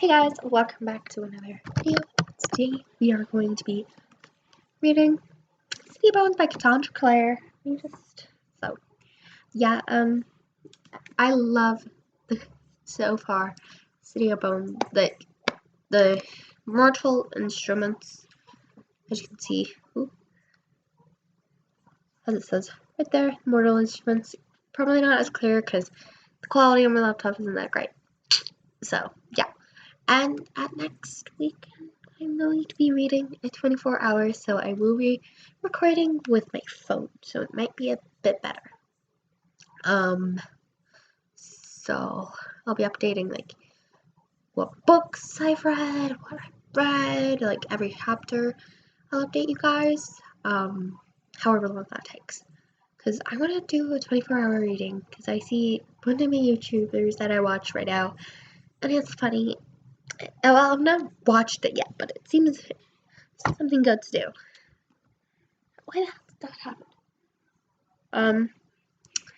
Hey guys, welcome back to another video. Today we are going to be reading City Bones by Cassandra Clare. I love so far City of Bones, the mortal instruments, as you can see, as it says right there, mortal instruments. Probably not as clear because the quality on my laptop isn't that great. So yeah. And at next week, I'm going to be reading at 24 hours, so I will be recording with my phone, so it might be a bit better. So I'll be updating like what books I've read, what I've read, like every chapter. I'll update you guys, however long that takes. Because I want to do a 24-hour reading, because I see one of my YouTubers that I watch right now, and it's funny. Well, I've not watched it yet, but it seems something good to do. Why the hell did that happen?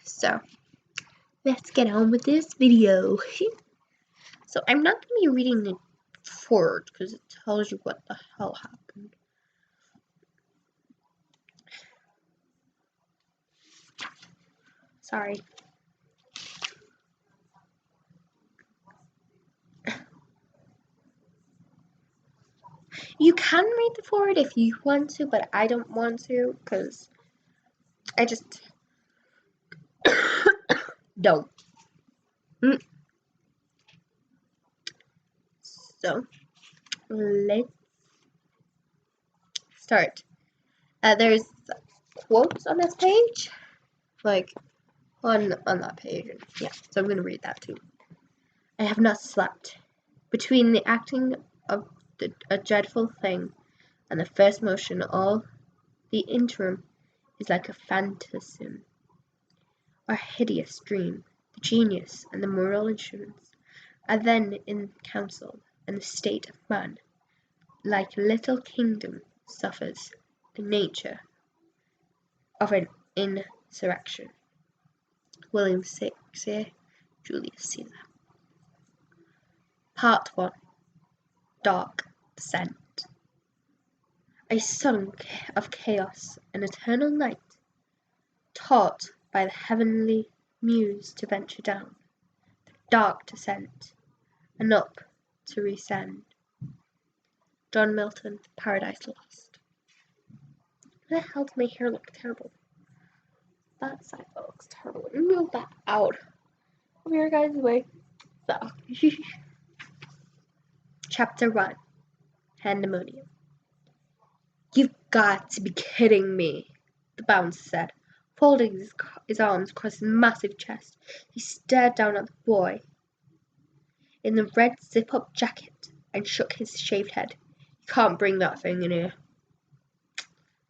So let's get on with this video. So I'm not going to be reading the forward because it tells you what the hell happened. Sorry. You can read the forward if you want to, but I don't want to because I just don't. So let's start. There's quotes on this page, like on that page. Yeah, so I'm gonna read that too. I have not slept. Between the acting of a dreadful thing and the first motion, all the interim is like a phantasm, or hideous dream. The genius and the moral instruments are then in council, and the state of man, like a little kingdom, suffers the nature of an insurrection. William Shakespeare, Julius Caesar. Part 1. Dark Descent. A sun of chaos, an eternal night, taught by the heavenly muse to venture down the dark descent, and up to rescend. John Milton, Paradise Lost. Why the hell does my hair look terrible? That side looks terrible. Let me move that out of your guys' way. So, Chapter 1. Pandemonium. You've got to be kidding me, the bouncer said. Folding his arms across his massive chest, he stared down at the boy in the red zip-up jacket and shook his shaved head. You can't bring that thing in here.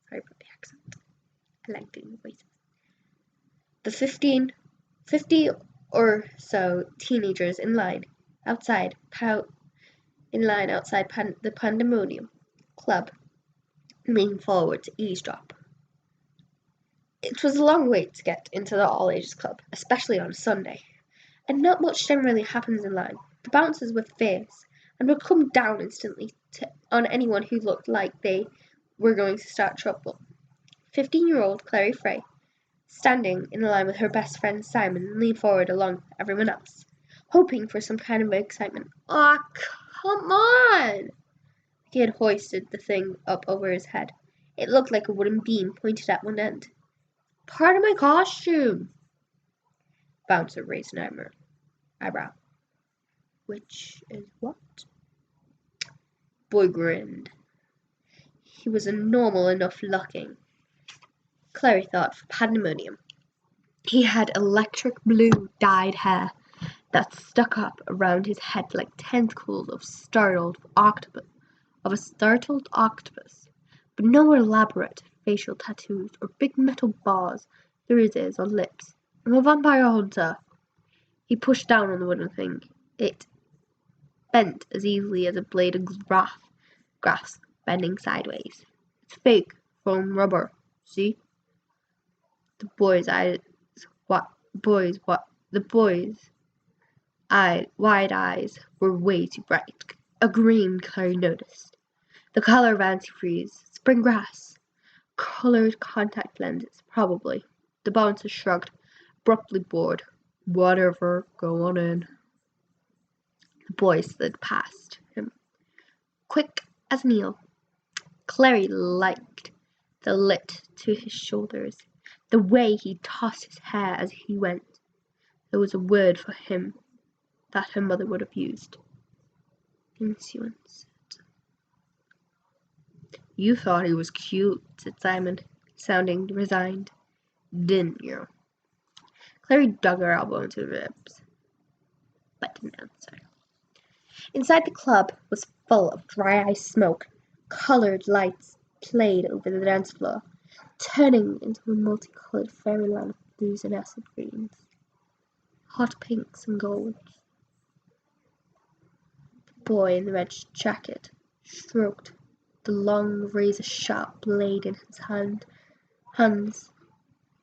Sorry about the accent. I like doing voices. The 50 or so teenagers in line outside the Pandemonium Club leaned forward to eavesdrop. It was a long wait to get into the all-ages club, especially on a Sunday, and not much generally happens in line. The bouncers were fierce, and would come down instantly on anyone who looked like they were going to start trouble. 15-year-old Clary Frey, standing in the line with her best friend Simon, leaned forward along everyone else, hoping for some kind of excitement. Aw, come on! The kid hoisted the thing up over his head. It looked like a wooden beam pointed at one end. Part of my costume! Bouncer raised an eyebrow. Which is what? Boy grinned. He was a normal enough looking, Clary thought, for Pandemonium. He had electric blue dyed hair that stuck up around his head like tentacles of a startled octopus, but no elaborate facial tattoos or big metal bars through his ears or lips. I'm a vampire hunter. He pushed down on the wooden thing. It bent as easily as a blade of grass bending sideways. It's fake, foam rubber. See? The boy's wide eyes were way too bright. A green, Clary noticed. The color of antifreeze, spring grass, colored contact lenses, probably. The bouncer shrugged, abruptly bored. Whatever, go on in. The boy slid past him, quick as an eel. Clary liked the lift to his shoulders, the way he tossed his hair as he went. There was a word for him that her mother would have used. Insolence. You thought he was cute, said Simon, sounding resigned. Didn't you? Clary dug her elbow into the ribs, but didn't answer. Inside the club was full of dry ice smoke. Colored lights played over the dance floor, turning into a multicolored fairyland of blues and acid greens, hot pinks and golds. The boy in the red jacket stroked the long razor-sharp blade in his hands,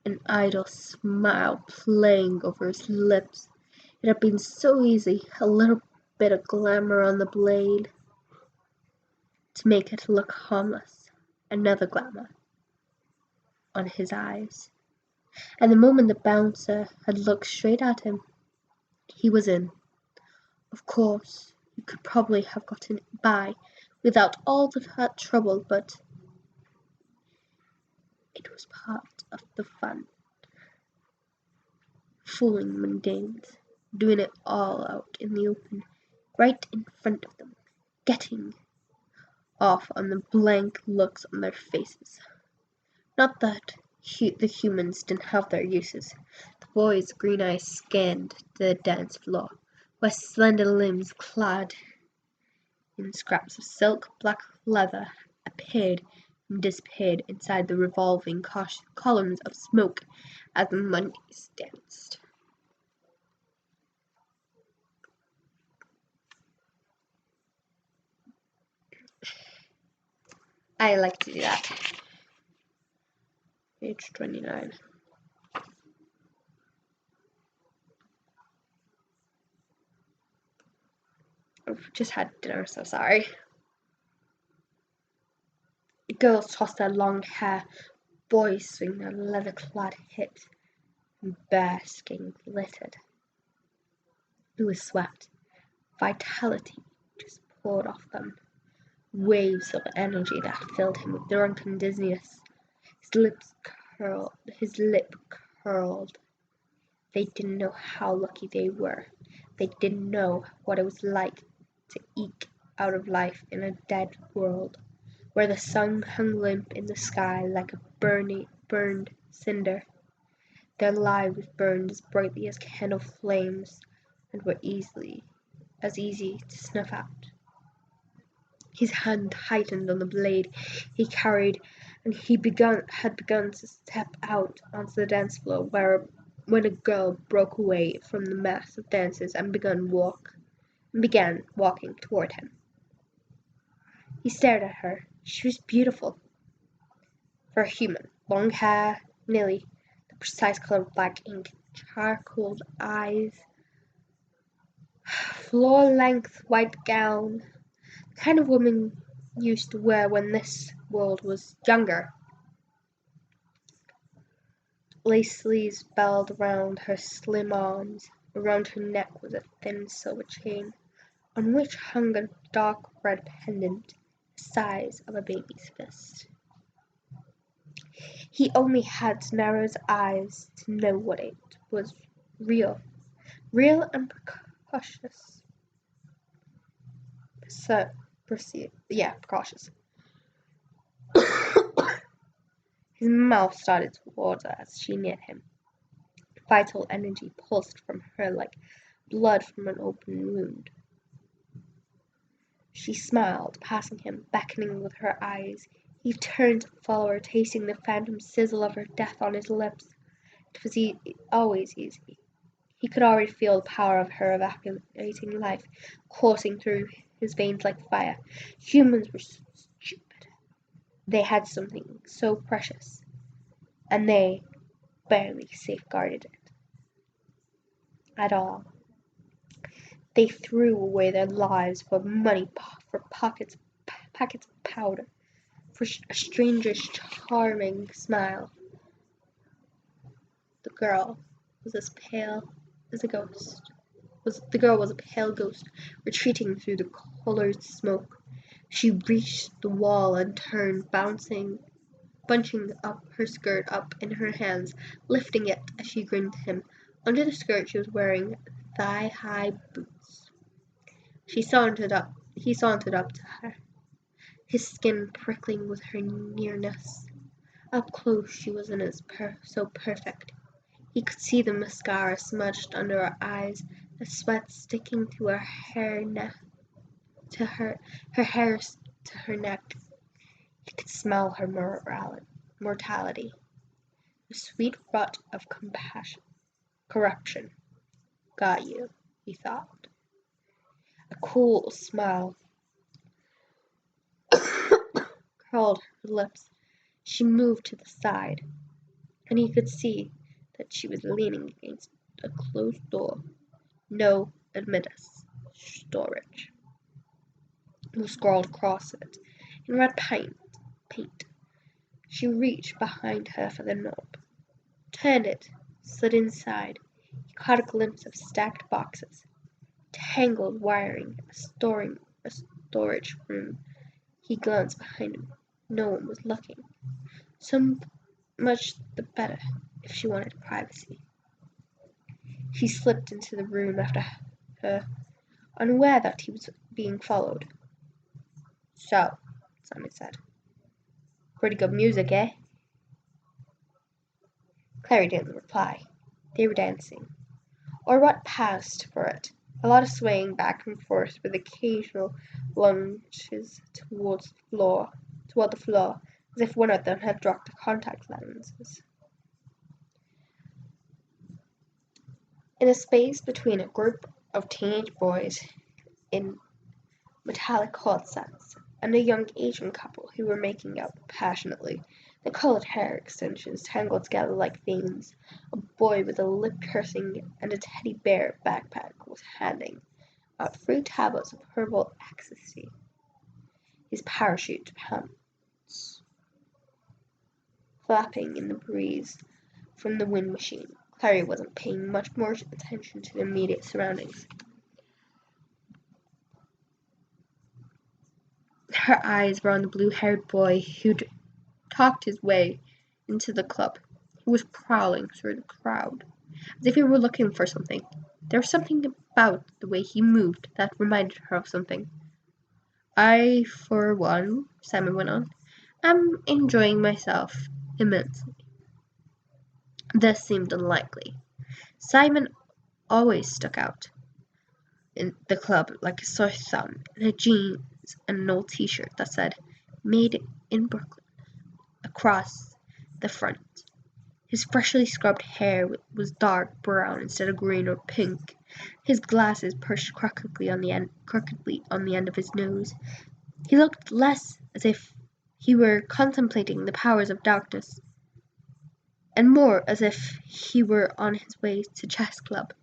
an idle smile playing over his lips. It had been so easy, a little bit of glamour on the blade to make it look harmless. Another glamour on his eyes. And the moment the bouncer had looked straight at him, he was in. Of course, he could probably have gotten by without all that trouble, but it was part of the fun. Fooling mundanes, doing it all out in the open, right in front of them, getting off on the blank looks on their faces. Not that the humans didn't have their uses. The boy's green eyes scanned the dance floor, where slender limbs clad in scraps of silk, black leather, appeared and disappeared inside the revolving columns of smoke as the monkeys danced. I like to do that. Page 29. I've just had dinner, so sorry. Girls tossed their long hair, boys swing their leather-clad hips, and bare skin glittered. He was swept. Vitality just poured off them. Waves of energy that filled him with drunken dizziness. His lip curled. They didn't know how lucky they were. They didn't know what it was like to eke out of life in a dead world, where the sun hung limp in the sky like a burned cinder. Their lives burned as brightly as candle flames, and were as easy to snuff out. His hand tightened on the blade he carried, and he had begun to step out onto the dance floor when a girl broke away from the mass of dancers and began walking toward him. He stared at her. She was beautiful for a human. Long hair, nearly the precise color of black ink, charcoal eyes, floor-length white gown, the kind of woman used to wear when this world was younger. Lace sleeves belled around her slim arms. Around her neck was a thin silver chain, on which hung a dark red pendant the size of a baby's fist. He only had to narrow his eyes to know what it was real and precocious. Precautious. His mouth started to water as she neared him. Vital energy pulsed from her like blood from an open wound. She smiled, passing him, beckoning with her eyes. He turned to follow her, tasting the phantom sizzle of her death on his lips. It was always easy. He could already feel the power of her evaporating life coursing through his veins like fire. Humans were so stupid. They had something so precious, and they barely safeguarded it at all. They threw away their lives for money, for packets of powder, for a stranger's charming smile. The girl was as pale as a ghost. The girl was a pale ghost, retreating through the colored smoke. She reached the wall and turned, bunching up her skirt up in her hands, lifting it as she grinned at him. Under the skirt she was wearing thigh-high boots. He sauntered up to her, his skin prickling with her nearness. Up close she wasn't so perfect. He could see the mascara smudged under her eyes, the sweat sticking to her hair to her hair to her neck. He could smell her mortality. The sweet rot of corruption. Got you, he thought. A cool smile curled her lips. She moved to the side, and he could see that she was leaning against a closed door. No admittance. Storage was scrawled across it in red paint. She reached behind her for the knob, turned it, slid inside. He caught a glimpse of stacked boxes, tangled wiring, a storage room. He glanced behind him. No one was looking. So much the better if she wanted privacy. He slipped into the room after her, unaware that he was being followed. So, Simon said. Pretty good music, eh? Clary didn't reply. They were dancing, or what passed for it. A lot of swaying back and forth with occasional lunges toward the floor, as if one of them had dropped the contact lenses. In a space between a group of teenage boys in metallic corsets and a young Asian couple who were making out passionately, the colored hair extensions tangled together like veins, a boy with a lip-cursing and a teddy bear backpack was handing out 3 tablets of herbal ecstasy. His parachute pants flapping in the breeze from the wind machine. Clary wasn't paying much more attention to the immediate surroundings. Her eyes were on the blue-haired boy who'd talked his way into the club. He was prowling through the crowd, as if he were looking for something. There was something about the way he moved that reminded her of something. I, for one, Simon went on, am enjoying myself immensely. This seemed unlikely. Simon always stuck out in the club like a sore thumb in a jeans and an old t-shirt that said, Made in Brooklyn, across the front. His freshly scrubbed hair was dark brown instead of green or pink. His glasses perched crookedly on the end of his nose. He looked less as if he were contemplating the powers of darkness, and more as if he were on his way to chess club.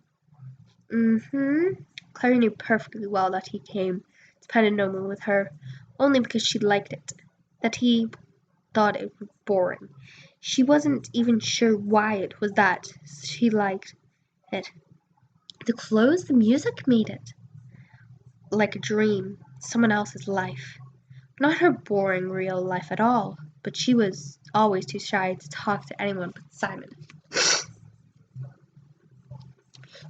Clary knew perfectly well that he came to Paranormal with her only because she liked it, that he thought it was boring. She wasn't even sure why it was that she liked it. The clothes, the music made it like a dream, someone else's life. Not her boring real life at all, but she was always too shy to talk to anyone but Simon.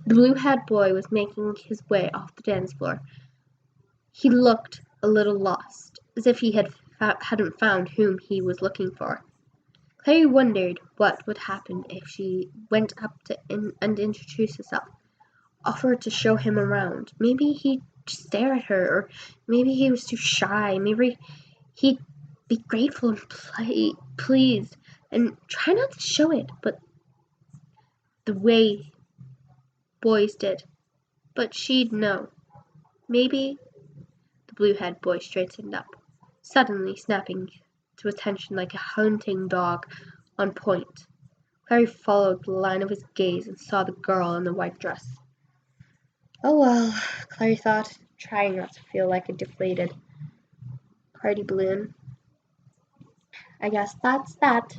The blue-haired boy was making his way off the dance floor. He looked a little lost, as if he hadn't found whom he was looking for. Clary wondered what would happen if she went up to and introduced herself, offered to show him around. Maybe he'd stare at her, or maybe he was too shy. Maybe he'd be grateful and pleased and try not to show it, but the way boys did. But she'd know. Maybe. The blue-haired boy straightened up, suddenly snapping to attention like a hunting dog on point. Clary followed the line of his gaze and saw the girl in the white dress. Oh well, Clary thought, trying not to feel like a deflated party balloon. I guess that's that.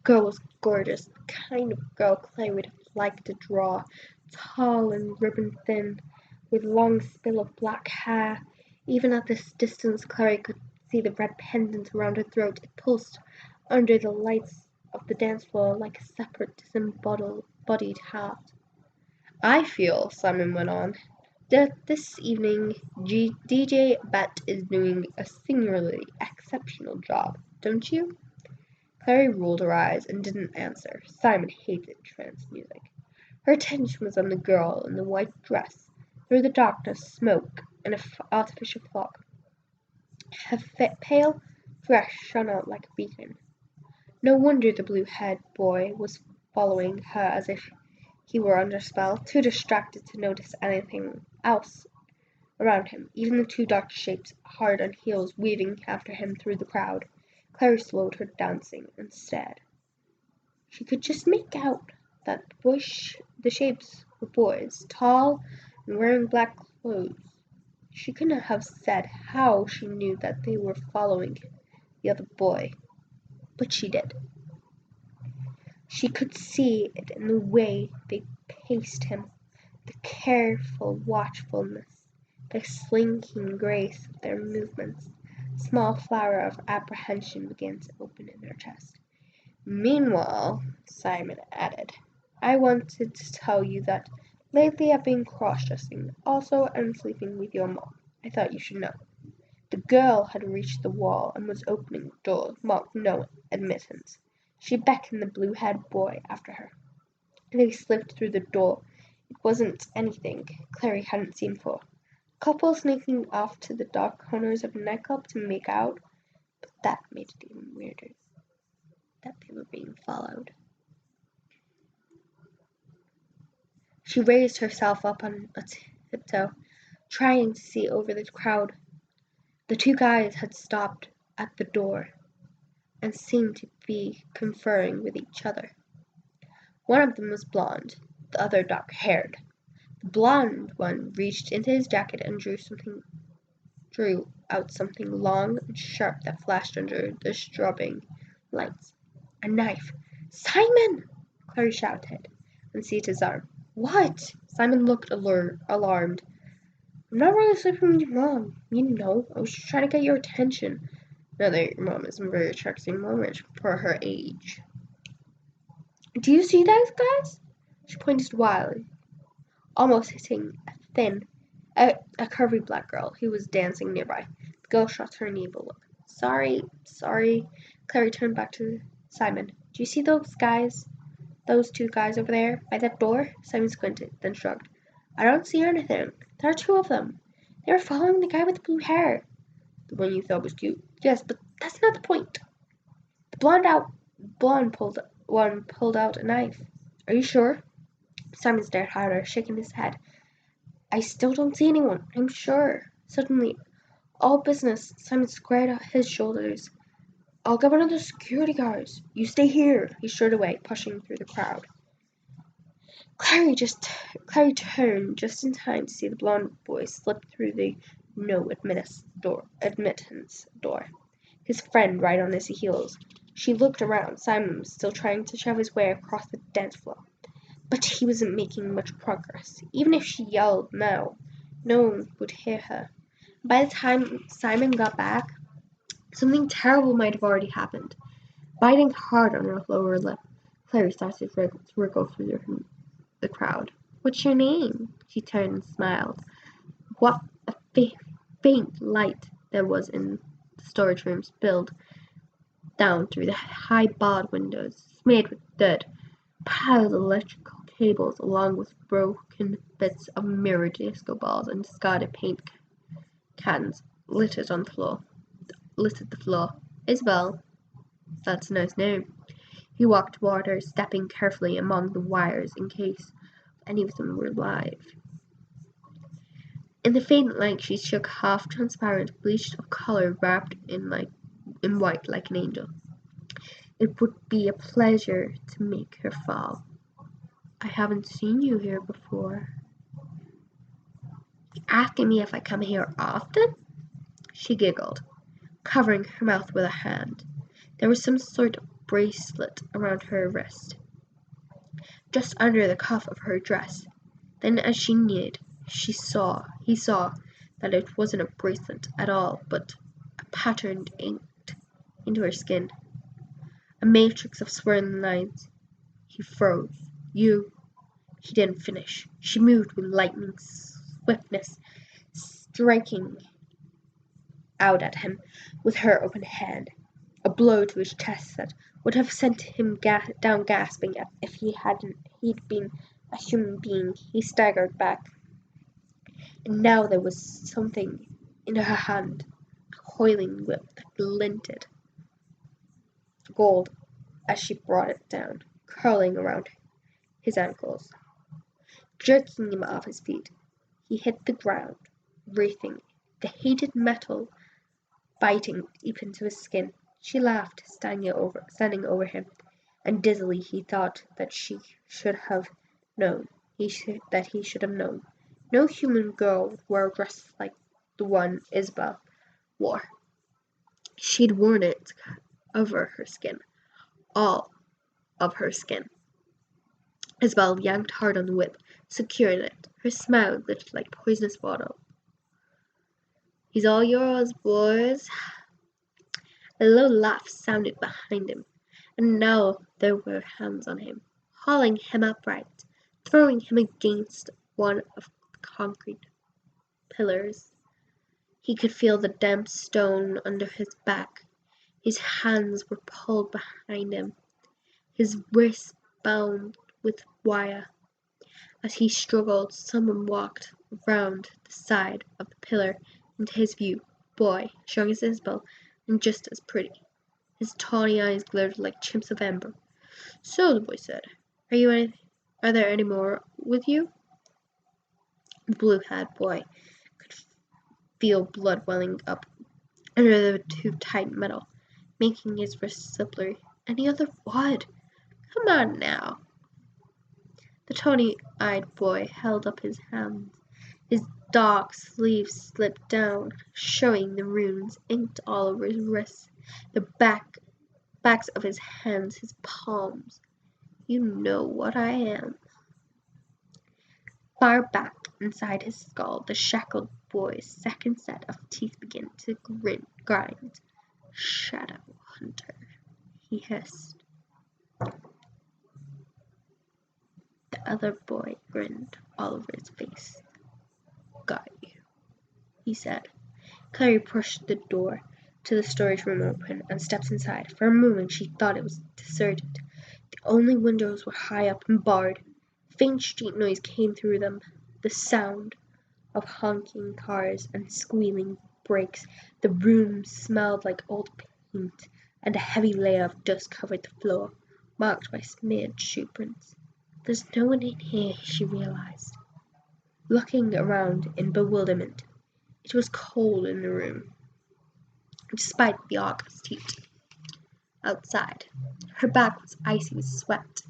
Girl was gorgeous, the kind of girl Clary would have liked to draw. Tall and ribbon thin, with long spill of black hair. Even at this distance Clary could see the red pendant around her throat. It pulsed under the lights of the dance floor like a separate disembodied heart. I feel, Simon went on, that this evening DJ Bet is doing a singularly exceptional job, don't you? Clary rolled her eyes and didn't answer. Simon hated trance music. Her attention was on the girl in the white dress. Through the darkness, smoke and an artificial fog. Her pale flesh shone out like a beacon. No wonder the blue-haired boy was following her as if he were under spell, too distracted to notice anything else around him, even the two dark shapes, hard on heels, weaving after him through the crowd. Clary slowed her dancing and stared. She could just make out that the shapes were boys, tall and wearing black clothes. She couldn't have said how she knew that they were following the other boy, but she did. She could see it in the way they paced him, the careful watchfulness, the slinking grace of their movements. A small flower of apprehension began to open in her chest. Meanwhile, Simon added, I wanted to tell you that lately I've been cross-dressing. Also, I'm sleeping with your mom. I thought you should know. The girl had reached the wall and was opening the door marked no admittance. She beckoned the blue-haired boy after her. They slipped through the door. It wasn't anything Clary hadn't seen before. A couple sneaking off to the dark corners of the nightclub to make out, but that made it even weirder that they were being followed. She raised herself up on a tiptoe, trying to see over the crowd. The two guys had stopped at the door and seemed to be conferring with each other. One of them was blonde, the other dark-haired. The blonde one reached into his jacket and drew out something long and sharp that flashed under the strobing lights. A knife. Simon! Clary shouted and seized his arm. What? Simon looked alarmed. I'm not really sleeping with your mom. You know, I was just trying to get your attention. Now that your mom is a very attractive moment for her age. Do you see those guys? She pointed wildly, almost hitting a curvy black girl who was dancing nearby. The girl shot her an evil look. Sorry. Clary turned back to Simon. Do you see those guys? Those two guys over there, by that door? Simon squinted, then shrugged. I don't see anything. There are two of them. They were following the guy with the blue hair. The one you thought was cute. Yes, but that's not the point. The blonde pulled out a knife. Are you sure? Simon stared harder, shaking his head. I still don't see anyone, I'm sure. Suddenly, all business, Simon squared out his shoulders. I'll get one of the security guards. You stay here. He strode away, pushing through the crowd. Clary turned just in time to see the blonde boy slip through the no admittance door, his friend right on his heels. She looked around. Simon was still trying to shove his way across the dance floor. But he wasn't making much progress. Even if she yelled now, no one would hear her. By the time Simon got back, something terrible might have already happened. Biting hard on her lower lip, Clary started to wriggle through the crowd. What's your name? She turned and smiled. What a faint light there was in the storage room spilled down through the high barred windows, smeared with dirt. Piles of electrical cables along with broken bits of mirrored disco balls and discarded paint cans littered the floor. Isabel, that's a nice name. He walked toward her, stepping carefully among the wires in case any of them were live. In the faint light she shook half-transparent, bleached of color wrapped in white like an angel. It would be a pleasure to make her fall. I haven't seen you here before. Asking me if I come here often? She giggled, covering her mouth with a hand. There was some sort of bracelet around her wrist, just under the cuff of her dress. Then as she neared, he saw that it wasn't a bracelet at all, but a pattern inked into her skin. A matrix of swirling lines. He froze. You. He didn't finish. She moved with lightning swiftness, striking out at him with her open hand. A blow to his chest that would have sent him down gasping if he'd been a human being. He staggered back. And now there was something in her hand, a coiling whip that glinted gold as she brought it down, curling around his ankles, jerking him off his feet. He hit the ground, writhing, the hated metal biting deep into his skin. She laughed, standing over him, and dizzily he thought that he should have known. No human girl would wear a dress like the one Isabel wore. She'd worn it over her skin, all of her skin. Isabel yanked hard on the whip, securing it. Her smile glitched like poisonous water. He's all yours, boys. A low laugh sounded behind him, and now there were hands on him, hauling him upright, throwing him against one of the concrete pillars. He could feel the damp stone under his back. His hands were pulled behind him, his wrists bound with wire. As he struggled, someone walked round the side of the pillar into his view. Boy, young as Isabel, and just as pretty. His tawny eyes glittered like chimps of amber. So, the boy said, are there any more with you? The blue-haired boy could feel blood welling up under the tube-tight metal, making his wrists slippery. Any other what? Come on now. The tawny-eyed boy held up his hands. His dark sleeves slipped down, showing the runes inked all over his wrists, the backs of his hands, his palms. You know what I am. Far back inside his skull, the shackled boy's second set of teeth began to grind. Shadow Hunter, he hissed. The other boy grinned all over his face. Got you, he said. Clary pushed the door to the storage room open and stepped inside. For a moment she thought it was deserted. The only windows were high up and barred. Faint street noise came through them, the sound of honking cars and squealing brakes. The room smelled like old paint, and a heavy layer of dust covered the floor, marked by smeared shoe prints. There's no one in here, she realized, looking around in bewilderment. It was cold in the room, despite the August heat. Outside, her back was icy with sweat.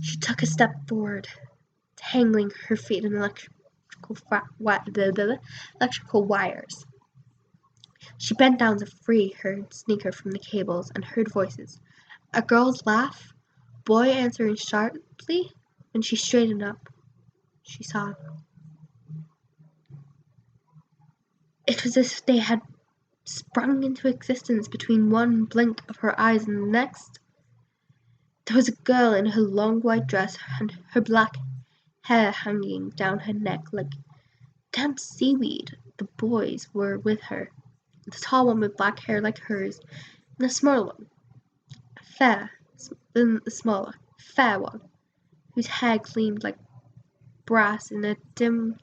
She took a step forward, tangling her feet in electrical wires. She bent down to free her sneaker from the cables and heard voices. A girl's laugh, boy answering sharply. When she straightened up, she saw him. It was as if they had sprung into existence between one blink of her eyes and the next. There was a girl in her long white dress and her black hair hanging down her neck like damp seaweed. The boys were with her, the tall one with black hair like hers, and the smaller one, fair one, whose hair gleamed like brass in the dim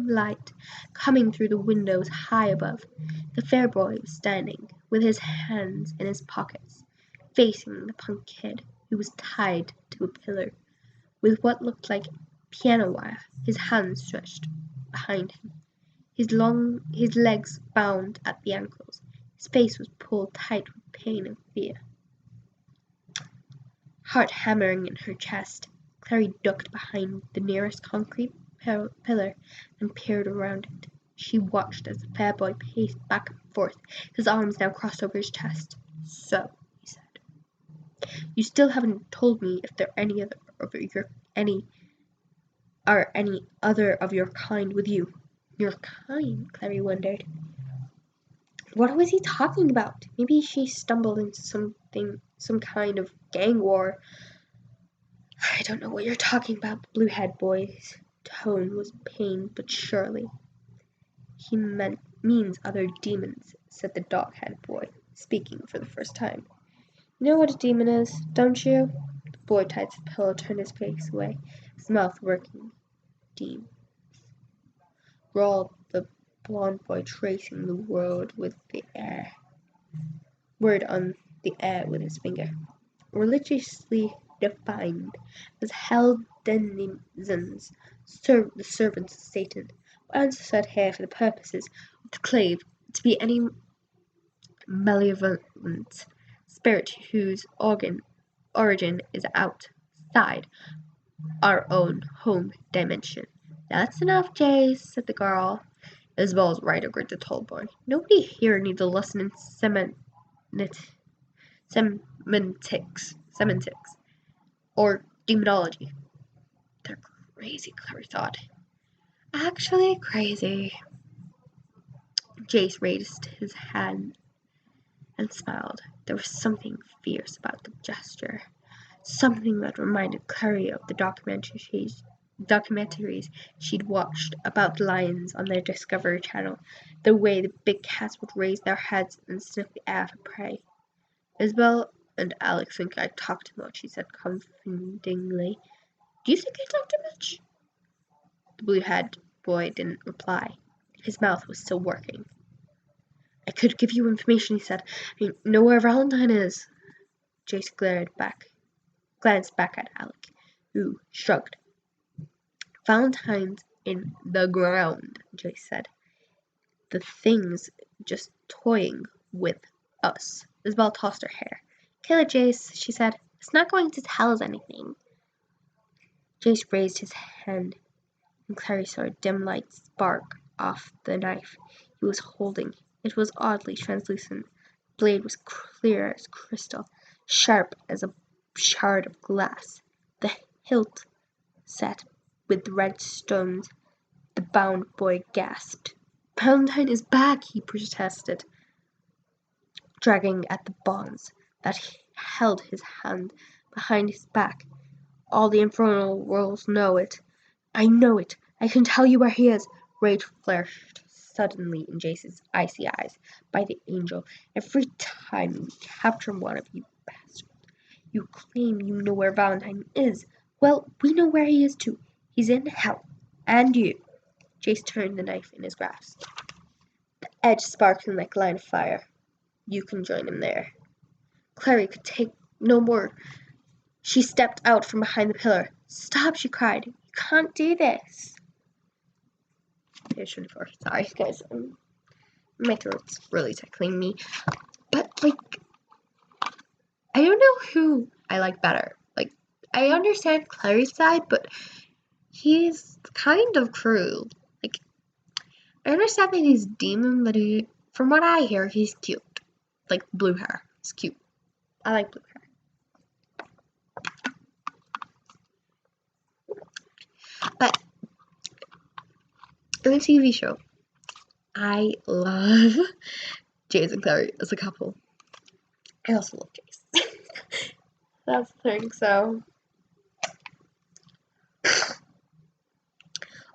light coming through the windows high above. The fair boy was standing, with his hands in his pockets, facing the punk kid, who was tied to a pillar with what looked like piano wire, his hands stretched behind him, his legs bound at the ankles. His face was pulled tight with pain and fear. Heart hammering in her chest, Clary ducked behind the nearest concrete pillar and peered around it. She watched as the fair boy paced back and forth, his arms now crossed over his chest. "So," he said, "you still haven't told me if there are any other of your kind with you." "Your kind?" Clary wondered. What was he talking about? Maybe she stumbled into some kind of gang war. "I don't know what you're talking about." The blue-haired boy's tone was pained but surely. "He means other demons," said the dog-headed boy, speaking for the first time. "You know what a demon is, don't you?" The boy tied his pillow, turned his face away, his mouth working. "Demons," drawled the blond boy, tracing the word on the air with his finger. "Religiously defined as hell denizens, the servants of Satan. Once said here for the purposes of the clave to be any malevolent spirit whose origin is outside our own home dimension." "That's enough, Jace," said the girl. Isabel's right, agreed the tall boy. "Nobody here needs a lesson in semantics or demonology." "They're crazy," Clary thought. "Actually crazy." Jace raised his hand and smiled. There was something fierce about the gesture, something that reminded Clary of the documentaries she'd watched about lions on their Discovery Channel, the way the big cats would raise their heads and sniff the air for prey. "Isabel and Alex think I talk too much," he said confidingly. "Do you think I talk too much?" The blue-haired boy didn't reply. His mouth was still working. "I could give you information," he said. "I know where Valentine is." Jace glanced back at Alec, who shrugged. "Valentine's in the ground," Jace said. "The thing's just toying with us." Isabel tossed her hair. "Kill it, Jace," she said. "It's not going to tell us anything." Jace raised his hand, and Clary saw a dim light spark off the knife he was holding. It was oddly translucent. The blade was clear as crystal, sharp as a shard of glass, the hilt set with red stones. The bound boy gasped. "Valentine is back," he protested, dragging at the bonds that held his hand behind his back. "All the infernal worlds know it." "I know it. I can tell you where he is." Rage flashed suddenly in Jace's icy eyes. "By the angel, every time you capture one of you bastards, you claim you know where Valentine is. Well, we know where he is too. He's in hell. And you." Jace turned the knife in his grasp, the edge sparkling like a line of fire. "You can join him there." Clary could take no more. She stepped out from behind the pillar. "Stop," she cried. "You can't do this." Page 24. Sorry, guys. My throat's really tickling me. But, I don't know who I like better. I understand Clary's side, but he's kind of cruel. I understand that he's demon, but from what I hear, he's cute. Blue hair. It's cute. I like blue hair. But in the TV show, I love Jace and Clary as a couple. I also love Jace. That's the thing, so.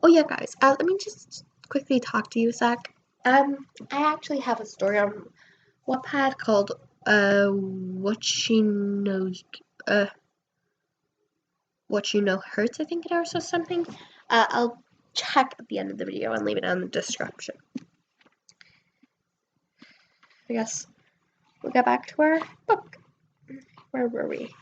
Oh yeah, guys, let me just quickly talk to you a sec. I actually have a story on Wattpad called What You Know Hurts, I think it is, or something. I'll check at the end of the video and leave it in the description. I guess we'll get back to our book. Where were we?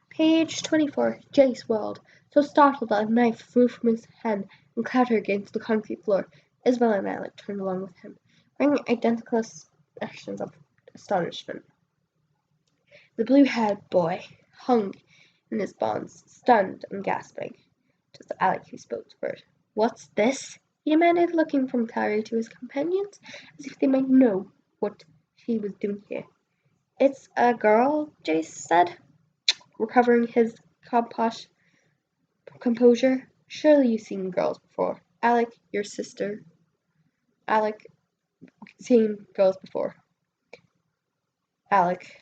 Page 24. Jace whirled, so startled that a knife flew from his hand and clattered against the concrete floor. Isabel and Alec turned along with him, wearing identical expressions of astonishment. The blue-haired boy hung in his bonds, stunned and gasping. It was Alec who spoke first. What's this? He demanded, looking from Clary to his companions, as if they might know what she was doing here. It's a girl, Jace said, recovering his composure. Surely you've seen girls before. Alec, your sister. Alec, seen girls before. Alec,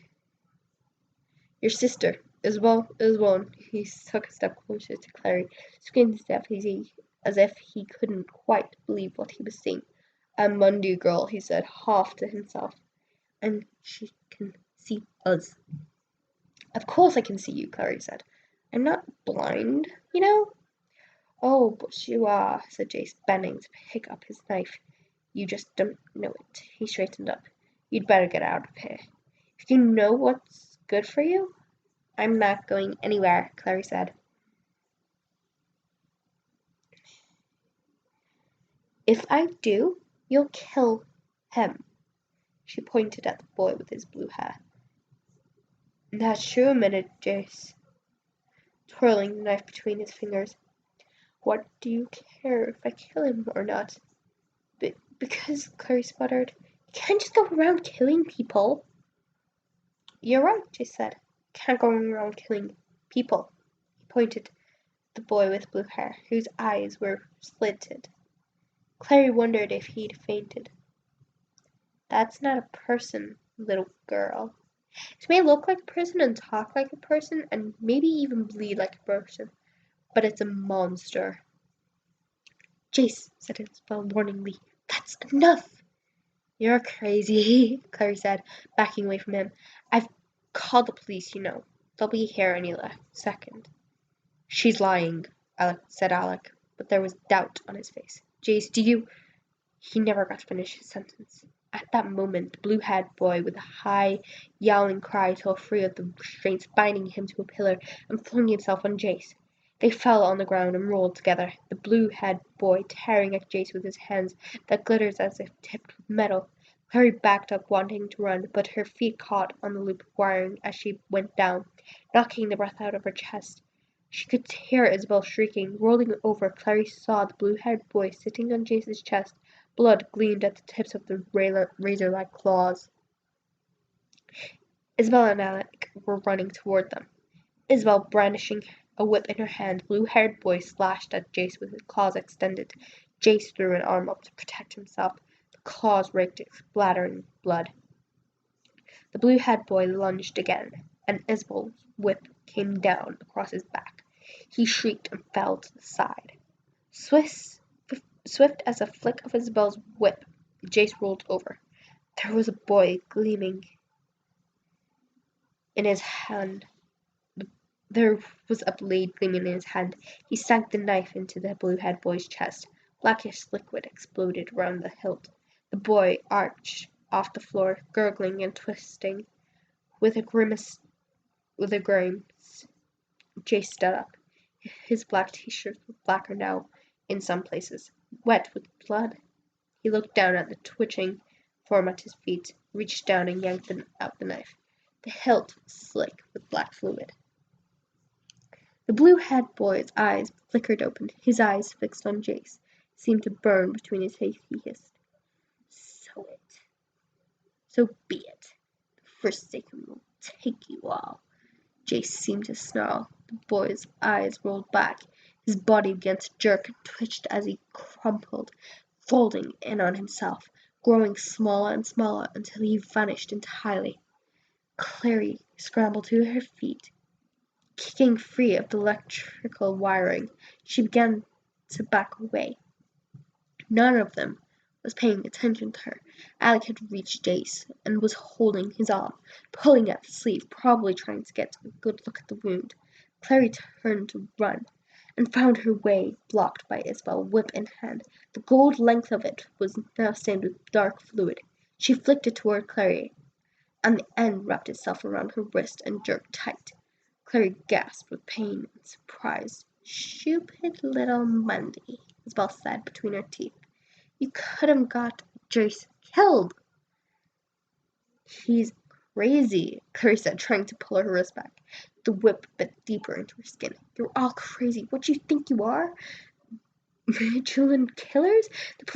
your sister. Isabel. He took a step closer to Clary, squinting as if he couldn't quite believe what he was seeing. A Mundy girl, he said, half to himself. And she can see us. Of course I can see you, Clary said. I'm not blind, you know? Oh, but you are, said Jace, bending to pick up his knife. You just don't know it. He straightened up. You'd better get out of here. If you know what's good for you. I'm not going anywhere, Clary said. If I do, you'll kill him. She pointed at the boy with his blue hair. That's true, admitted Jace, twirling the knife between his fingers. What do you care if I kill him or not? Because, Clary sputtered, you can't just go around killing people. You're right, Jace said. Can't go around killing people. He pointed at the boy with blue hair, whose eyes were slitted. Clary wondered if he'd fainted. That's not a person, little girl. It may look like a person and talk like a person and maybe even bleed like a person, but it's a monster. Jace, said Isabel warningly, that's enough. You're crazy, Clary said, backing away from him. I've called the police, you know. They'll be here any second. She's lying, said Alec, but there was doubt on his face. Jace, do you... He never got to finish his sentence. At that moment, the blue-haired boy, with a high, yowling cry, tore free of the restraints binding him to a pillar and flung himself on Jace. They fell on the ground and rolled together, the blue-haired boy tearing at Jace with his hands that glittered as if tipped with metal. Clary backed up, wanting to run, but her feet caught on the loop of wiring as she went down, knocking the breath out of her chest. She could hear Isabel shrieking. Rolling over, Clary saw the blue-haired boy sitting on Jace's chest. Blood gleamed at the tips of the razor-like claws. Isabel and Alec were running toward them. Isabel brandishing a whip in her hand, the blue-haired boy slashed at Jace with his claws extended. Jace threw an arm up to protect himself. The claws raked it, splattering blood. The blue-haired boy lunged again, and Isabel's whip came down across his back. He shrieked and fell to the side. Swift as a flick of Isabel's whip, Jace rolled over. There was a boy gleaming in his hand. There was a blade gleaming in his hand. He sank the knife into the blue-haired boy's chest. Blackish liquid exploded around the hilt. The boy arched off the floor, gurgling and twisting. With a grimace, Jace stood up. His black t-shirt was blacker now, in some places, wet with blood. He looked down at the twitching form at his feet, reached down and yanked out the knife. The hilt was slick with black fluid. The blue-haired boy's eyes flickered open. His eyes, fixed on Jace, seemed to burn between his teeth. He hissed, So be it. The Forsaken will take you all. Jace seemed to snarl. The boy's eyes rolled back. His body began to jerk and twitched as he crumpled, folding in on himself, growing smaller and smaller until he vanished entirely. Clary scrambled to her feet. Kicking free of the electrical wiring, she began to back away. None of them was paying attention to her. Alec had reached Jace and was holding his arm, pulling at the sleeve, probably trying to get a good look at the wound. Clary turned to run and found her way blocked by Isabel, whip in hand. The gold length of it was now stained with dark fluid. She flicked it toward Clary, and the end wrapped itself around her wrist and jerked tight. Clary gasped with pain and surprise. Stupid little Mundy, Isabel said between her teeth. You could have got Jace killed. He's crazy, Clary said, trying to pull her wrist back. The whip bit deeper into her skin. You're all crazy. What do you think you are? Vigilant killers? The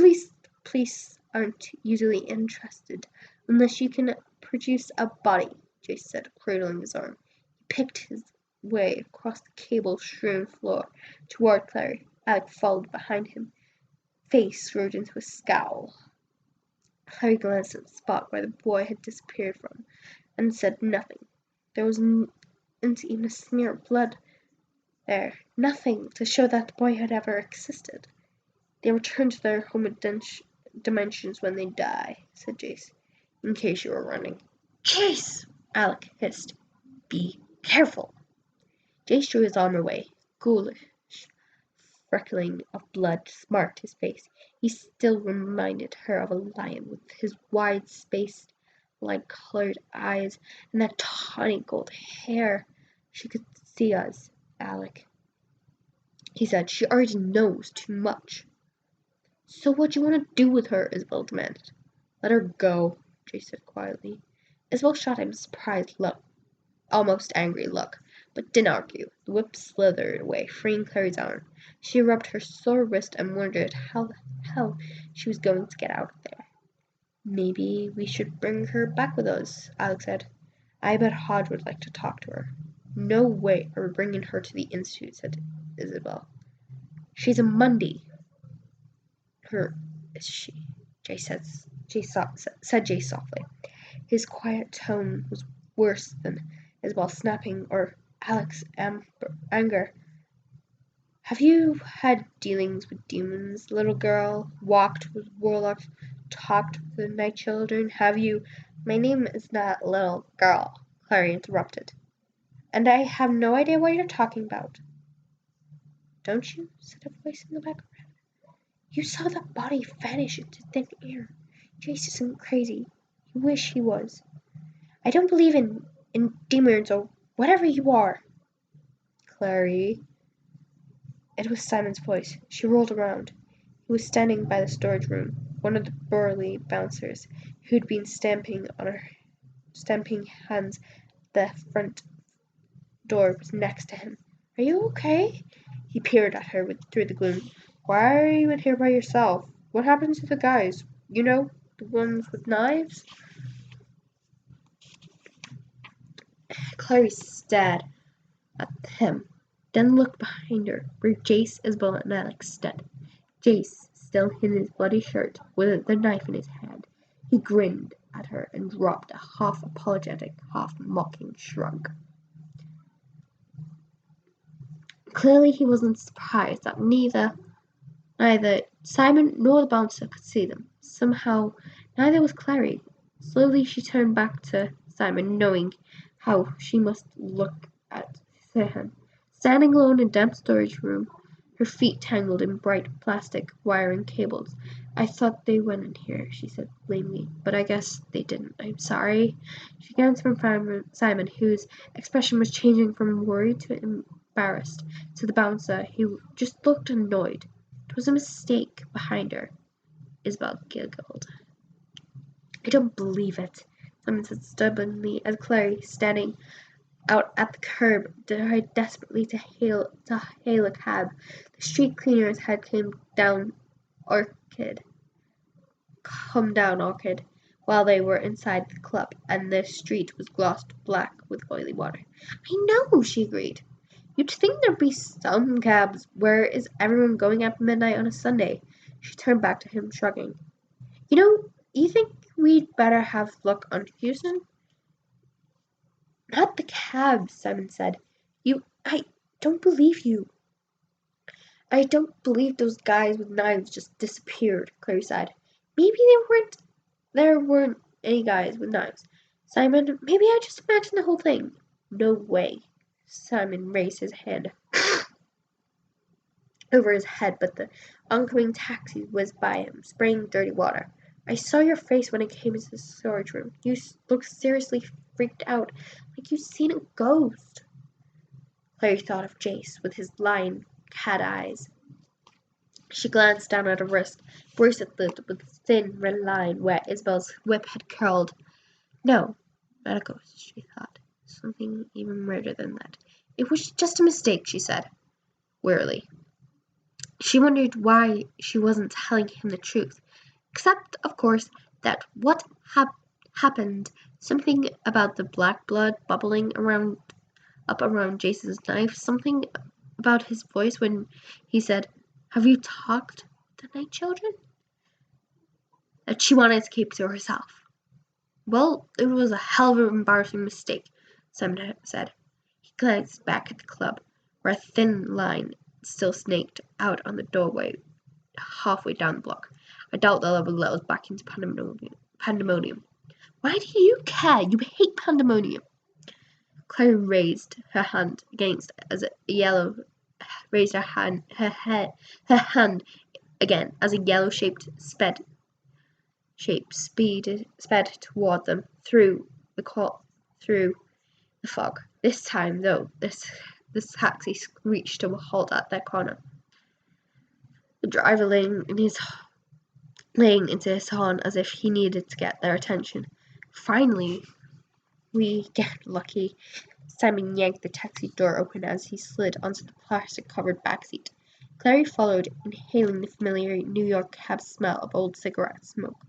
police aren't usually interested unless you can produce a body, Jace said, cradling his arm. He picked his way across the cable-strewn floor toward Clary. Alec followed behind him, face screwed into a scowl. Clary glanced at the spot where the boy had disappeared from, and said nothing. There wasn't even a smear of blood there, nothing to show that the boy had ever existed. They return to their home dimensions when they die, said Jace, in case you were running. Jace! Alec hissed. Be careful. Jace drew his arm away. Ghoulish freckling of blood marked his face. He still reminded her of a lion with his wide spaced, light-colored eyes and that tawny gold hair. She could see us, Alec, he said. She already knows too much. So what do you want to do with her? Isabel demanded. Let her go, Jace said quietly. Isabel shot him a surprised look, almost angry look, but didn't argue. The whip slithered away, freeing Clary's arm. She rubbed her sore wrist and wondered how the hell she was going to get out of there. Maybe we should bring her back with us, Alec said. I bet Hodge would like to talk to her. No way are we bringing her to the Institute, said Isabel. She's a Mundy. Her is she? Jace said Jace softly. His quiet tone was worse than Isabel snapping or Alec's anger. Have you had dealings with demons, little girl? Walked with warlocks? Talked with the night children? Have you? My name is not little girl, Clary interrupted. And I have no idea what you're talking about. Don't you? Said a voice in the background. You saw that body vanish into thin air. Jace isn't crazy. You wish he was. I don't believe in demons or whatever you are. Clary. It was Simon's voice. She rolled around. He was standing by the storage room. One of the burly bouncers who'd been stamping hands at the front door was next to him. Are you okay? He peered at her through the gloom. Why are you in here by yourself? What happened to the guys? You know, the ones with knives? Clary stared at him, then looked behind her, where Jace, Isabel, and Alex stood. Jace, still in his bloody shirt, with the knife in his hand. He grinned at her and dropped a half-apologetic, half-mocking shrug. Clearly he wasn't surprised that neither Simon nor the bouncer could see them. Somehow, neither was Clary. Slowly she turned back to Simon, knowing how she must look at him. Standing alone in a damp storage room, her feet tangled in bright plastic wiring cables. I thought they went in here, she said lamely, but I guess they didn't. I'm sorry. She glanced from Simon, whose expression was changing from worried to embarrassed, to the bouncer, who just looked annoyed. It was a mistake behind her. Isabel giggled. I don't believe it, Simon said stubbornly as Clary, standing out at the curb, tried desperately to hail a cab. The street cleaners had come down Orchid while they were inside the club, and the street was glossed black with oily water. I know, she agreed. You'd think there'd be some cabs. Where is everyone going at midnight on a Sunday? She turned back to him, shrugging. You think we'd better have look on Houston? Not the cabs, Simon said. I don't believe you. I don't believe those guys with knives just disappeared, Clary sighed. Maybe there weren't any guys with knives. Simon, maybe I just imagined the whole thing. No way. Simon raised his hand over his head, but the oncoming taxi whizzed by him, spraying dirty water. I saw your face when I came into the storage room. You looked seriously freaked out, like you'd seen a ghost. Clary thought of Jace with his lion cat eyes. She glanced down at her wrist, bracelet with a thin red line where Isabel's whip had curled. No, not a ghost, she thought. Something even weirder than that. It was just a mistake, she said, wearily. She wondered why she wasn't telling him the truth, except, of course, that what happened, something about the black blood bubbling up around Jason's knife, something about his voice when he said, "Have you talked to night children?" That she wanted to keep to herself. "Well, it was a hell of an embarrassing mistake," Simon said. He glanced back at the club, where a thin line still snaked out on the doorway halfway down the block. "I doubt they'll ever let us back into pandemonium. Why do you care? You hate pandemonium." Clary raised her hand against as a yellow raised her hand again as a yellow shape sped toward them through the fog. This time, though, this taxi screeched to a halt at their corner. The driver laying into his horn as if he needed to get their attention. "Finally, we get lucky." Simon yanked the taxi door open as he slid onto the plastic-covered backseat. Clary followed, inhaling the familiar New York cab smell of old cigarette smoke,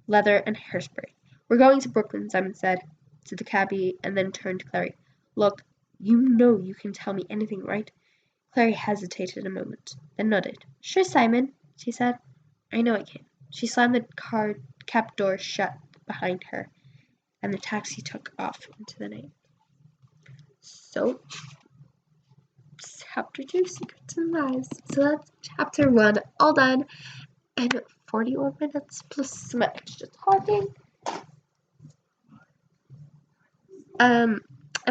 leather, and hairspray. "We're going to Brooklyn," Simon said to the cabbie, and then turned to Clary. "Look, you know you can tell me anything, right?" Clary hesitated a moment, then nodded. "Sure, Simon," she said. "I know I can." She slammed the cab door shut behind her, and the taxi took off into the night. So, chapter 2, Secrets and Lies. So that's chapter 1, all done, and 41 minutes plus some extra talking. I'm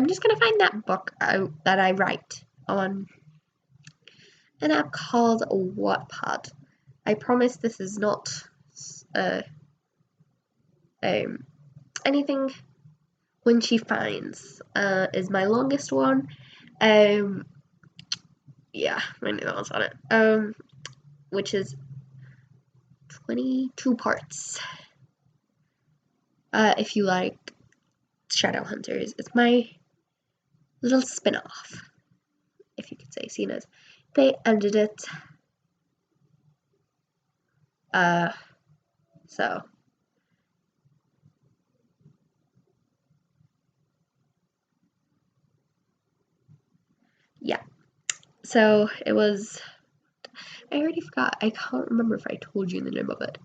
just gonna find that book that I write on an app called Wattpad. I promise this is not anything. When She Finds is my longest one. Yeah, my nails on it. Which is 22 parts. If you like Shadowhunters, it's my little spin-off, if you could say, seeing as they ended it. So yeah. So it was. I already forgot. I can't remember if I told you the name of it.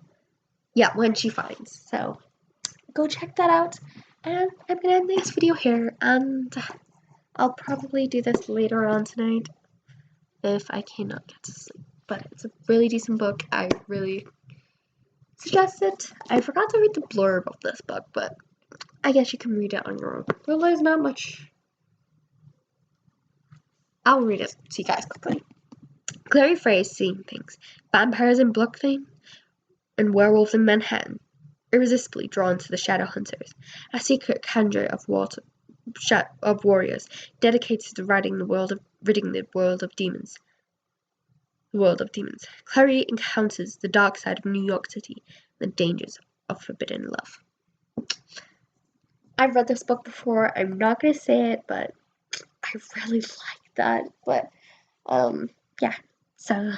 Yeah, When She Finds. So go check that out. And I'm gonna end this video here, and I'll probably do this later on tonight if I cannot get to sleep. But it's a really decent book. I really suggest it. I forgot to read the blurb of this book, but I guess you can read it on your own. Well, there's not much. I'll read it to you guys quickly. Clary Frey is seeing things. Vampires in Brooklyn and werewolves in Manhattan. Irresistibly drawn to the Shadowhunters, a secret cadre of warriors dedicated to ridding the world of demons. Clary encounters the dark side of New York City and the dangers of forbidden love. I've read this book before. I'm not gonna say it, but I really like that. But yeah. So